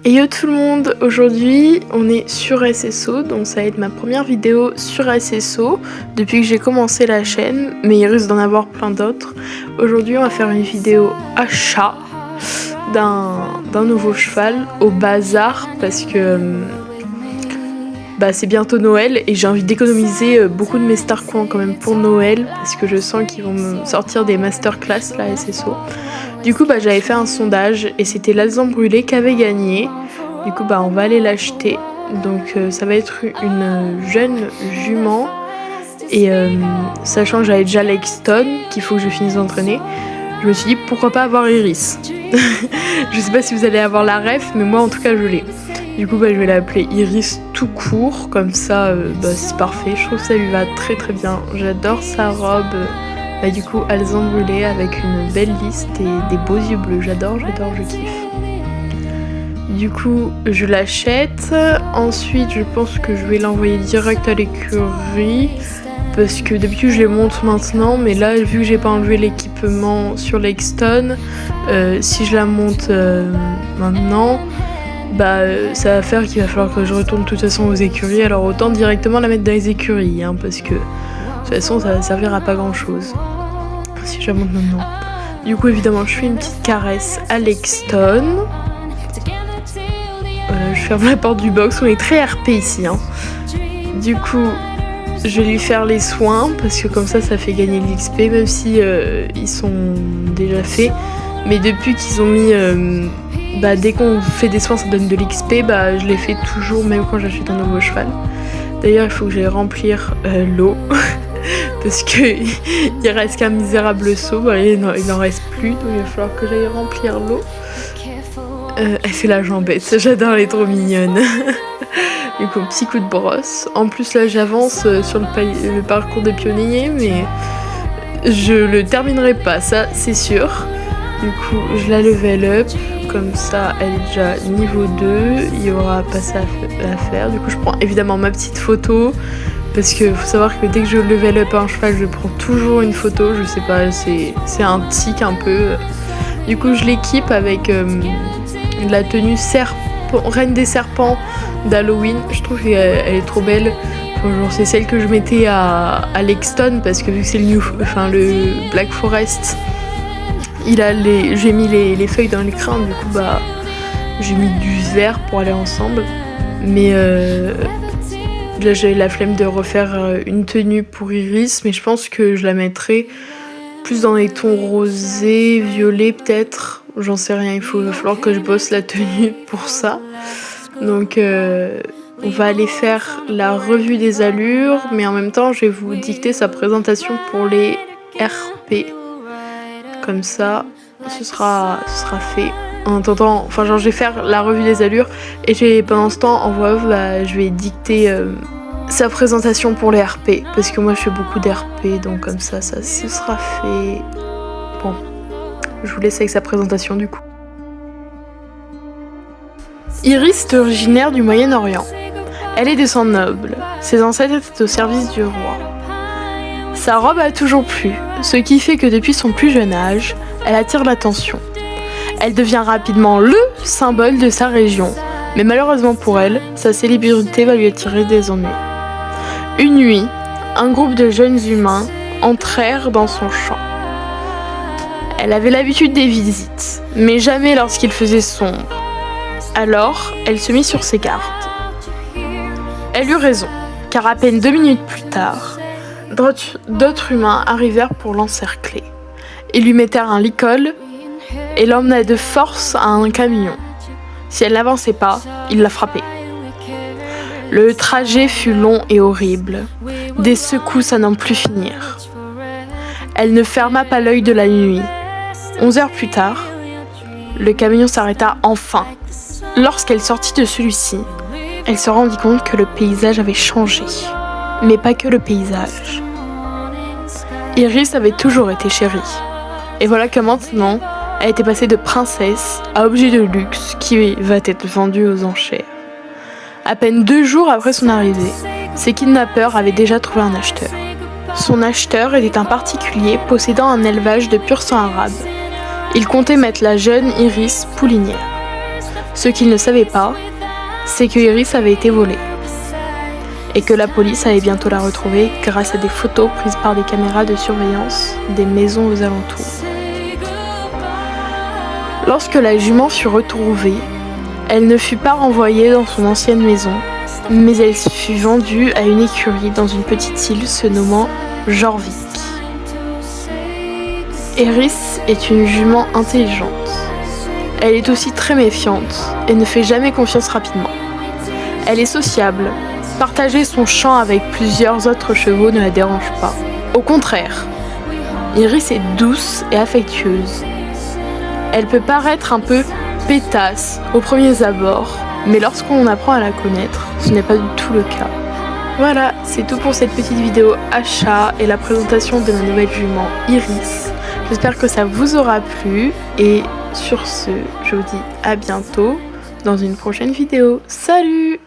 Et yo tout le monde, aujourd'hui on est sur SSO, donc ça va être ma première vidéo sur SSO depuis que j'ai commencé la chaîne, mais il risque d'en avoir plein d'autres. Aujourd'hui on va faire une vidéo achat d'un nouveau cheval au bazar parce que c'est bientôt Noël et j'ai envie d'économiser beaucoup de mes star coins quand même pour Noël parce que je sens qu'ils vont me sortir des masterclass là SSO. Du coup j'avais fait un sondage et c'était l'Alzan Brûlé qui avait gagné. Du coup on va aller l'acheter. Donc ça va être une jeune jument et sachant que j'avais déjà Lexton qu'il faut que je finisse d'entraîner, je me suis dit pourquoi pas avoir Iris. Je sais pas si vous allez avoir la ref mais moi en tout cas je l'ai. Du coup je vais l'appeler Iris tout court, comme ça c'est parfait, je trouve que ça lui va très très bien. J'adore sa robe. Du coup Alzan Brûlé avec une belle liste et des beaux yeux bleus, j'adore, je kiffe. Du coup je l'achète, ensuite je pense que je vais l'envoyer direct à l'écurie parce que d'habitude je les monte maintenant, mais là vu que j'ai pas enlevé l'équipement sur Lexton, si je la monte maintenant, ça va faire qu'il va falloir que je retourne de toute façon aux écuries, alors autant directement la mettre dans les écuries parce que de toute façon ça va servir à pas grand chose si je la monte maintenant. Du coup évidemment je fais une petite caresse à Lexton. Voilà, je ferme la porte du box, on est très RP ici. Du coup je vais lui faire les soins parce que comme ça fait gagner l'XP, même si ils sont déjà faits. Mais depuis qu'ils ont mis dès qu'on fait des soins ça donne de l'XP, je les fais toujours même quand j'achète un nouveau cheval. D'ailleurs il faut que j'aille remplir l'eau parce que il reste qu'un misérable seau, il n'en reste plus, donc il va falloir que j'aille remplir l'eau. Elle fait la jambette, j'adore, elle est trop mignonne. Du coup petit coup de brosse. En plus là j'avance sur le parcours des pionniers, mais je le terminerai pas, ça c'est sûr. Du coup je la level up, comme ça elle est déjà niveau 2, il y aura pas ça à faire. Du coup je prends évidemment ma petite photo, parce que faut savoir que dès que je level up un cheval je prends toujours une photo, je sais pas, c'est un tic un peu. Du coup je l'équipe avec la tenue Reine des Serpents d'Halloween, je trouve qu'elle est trop belle. C'est celle que je mettais à Lexton parce que vu que c'est le Black Forest, j'ai mis les feuilles dans les crins, du coup j'ai mis du vert pour aller ensemble. Mais là j'avais la flemme de refaire une tenue pour Iris, mais je pense que je la mettrai plus dans les tons rosés, violets peut-être, j'en sais rien, il va falloir que je bosse la tenue pour ça. Donc on va aller faire la revue des allures, mais en même temps je vais vous dicter sa présentation pour les RP. Comme ça, ce sera fait. En attendant, je vais faire la revue des allures et pendant ce temps, en voix off, je vais dicter sa présentation pour les RP. Parce que moi, je fais beaucoup d'RP, donc comme ça, ce sera fait. Bon, je vous laisse avec sa présentation du coup. Iris est originaire du Moyen-Orient. Elle est de sang noble. Ses ancêtres étaient au service du roi. Sa robe a toujours plu, ce qui fait que depuis son plus jeune âge, elle attire l'attention. Elle devient rapidement le symbole de sa région, mais malheureusement pour elle, sa célébrité va lui attirer des ennuis. Une nuit, un groupe de jeunes humains entrèrent dans son champ. Elle avait l'habitude des visites, mais jamais lorsqu'il faisait sombre. Alors, elle se mit sur ses gardes. Elle eut raison, car à peine 2 minutes plus tard, d'autres humains arrivèrent pour l'encercler. Ils lui mettèrent un licol et l'emmenaient de force à un camion. Si elle n'avançait pas, ils la frappaient. Le trajet fut long et horrible, des secousses à n'en plus finir. Elle ne ferma pas l'œil de la nuit. 11 heures plus tard, le camion s'arrêta enfin. Lorsqu'elle sortit de celui-ci, elle se rendit compte que le paysage avait changé. Mais pas que le paysage. Iris avait toujours été chérie. Et voilà que maintenant, elle était passée de princesse à objet de luxe qui va être vendu aux enchères. À peine 2 jours après son arrivée, ses kidnappeurs avaient déjà trouvé un acheteur. Son acheteur était un particulier possédant un élevage de pur sang arabe. Il comptait mettre la jeune Iris poulinière. Ce qu'il ne savait pas, c'est que Iris avait été volée et que la police allait bientôt la retrouver grâce à des photos prises par des caméras de surveillance des maisons aux alentours. Lorsque la jument fut retrouvée, elle ne fut pas renvoyée dans son ancienne maison, mais elle fut vendue à une écurie dans une petite île se nommant Jorvik. Iris est une jument intelligente. Elle est aussi très méfiante et ne fait jamais confiance rapidement. Elle est sociable. Partager son champ avec plusieurs autres chevaux ne la dérange pas. Au contraire, Iris est douce et affectueuse. Elle peut paraître un peu pétasse aux premiers abords, mais lorsqu'on apprend à la connaître, ce n'est pas du tout le cas. Voilà, c'est tout pour cette petite vidéo achat et la présentation de ma nouvelle jument Iris. J'espère que ça vous aura plu et sur ce, je vous dis à bientôt dans une prochaine vidéo. Salut!